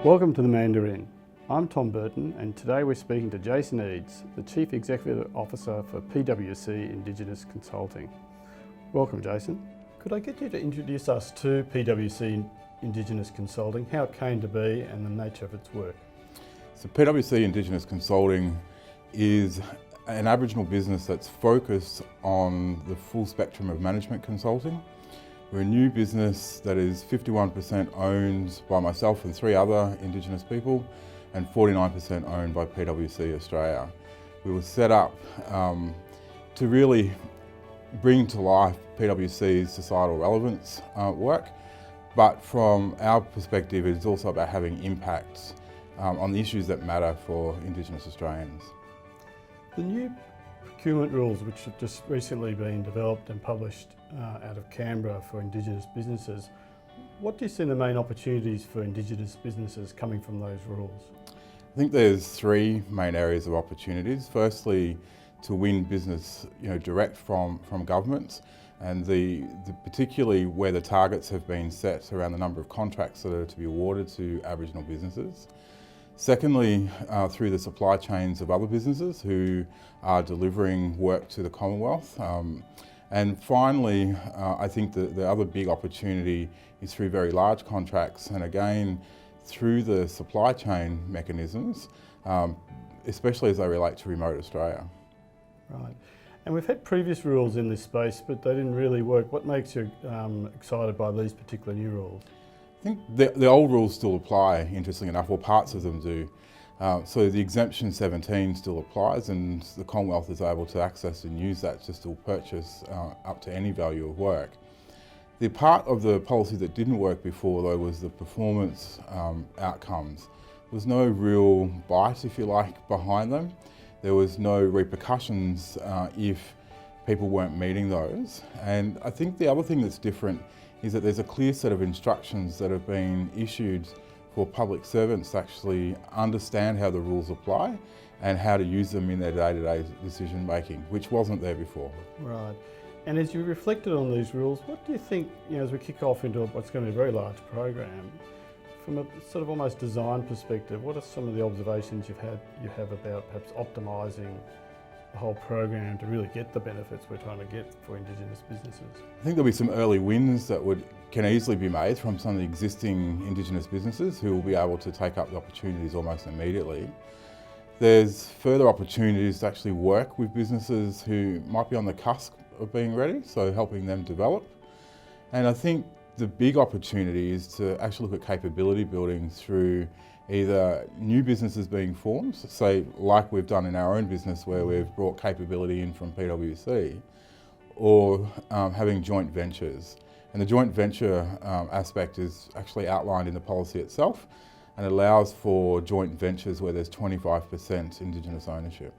Welcome to the Mandarin. I'm Tom Burton and today we're speaking to Jason Eades, the Chief Executive Officer for PwC Indigenous Consulting. Welcome, Jason. Could I get you to introduce us to PwC Indigenous Consulting, how it came to be and the nature of its work? So PwC Indigenous Consulting is an Aboriginal business that's focused on the full spectrum of management consulting. We're a new business that is 51% owned by myself and 3 other Indigenous people and 49% owned by PwC Australia. We were set up to really bring to life PwC's societal relevance work, but from our perspective it's also about having impacts on the issues that matter for Indigenous Australians. The new procurement rules, which have just recently been developed and published out of Canberra for Indigenous businesses, what do you see the main opportunities for Indigenous businesses coming from those rules? I think there's 3 main areas of opportunities. Firstly, to win business direct from governments, and particularly where the targets have been set around the number of contracts that are to be awarded to Aboriginal businesses. Secondly, through the supply chains of other businesses who are delivering work to the Commonwealth. And finally, I think the other big opportunity is through very large contracts, and again, through the supply chain mechanisms, especially as they relate to remote Australia. Right. And we've had previous rules in this space, but they didn't really work. What makes you excited by these particular new rules? I think the old rules still apply, interestingly enough, or parts of them do. So the exemption 17 still applies, and the Commonwealth is able to access and use that to still purchase up to any value of work. The part of the policy that didn't work before, though, was the performance outcomes. There was no real bite, if you like, behind them. There was no repercussions if people weren't meeting those. And I think the other thing that's different is that there's a clear set of instructions that have been issued for public servants to actually understand how the rules apply and how to use them in their day-to-day decision making, which wasn't there before. Right. And as you reflected on these rules, what do you think, as we kick off into what's going to be a very large program, from a sort of almost design perspective, what are some of the observations you have about perhaps optimising the whole program to really get the benefits we're trying to get for Indigenous businesses? I think there'll be some early wins that can easily be made from some of the existing Indigenous businesses who will be able to take up the opportunities almost immediately. There's further opportunities to actually work with businesses who might be on the cusp of being ready, so helping them develop. And I think the big opportunity is to actually look at capability building through either new businesses being formed, say like we've done in our own business where we've brought capability in from PwC, or having joint ventures. And the joint venture aspect is actually outlined in the policy itself and allows for joint ventures where there's 25% Indigenous ownership.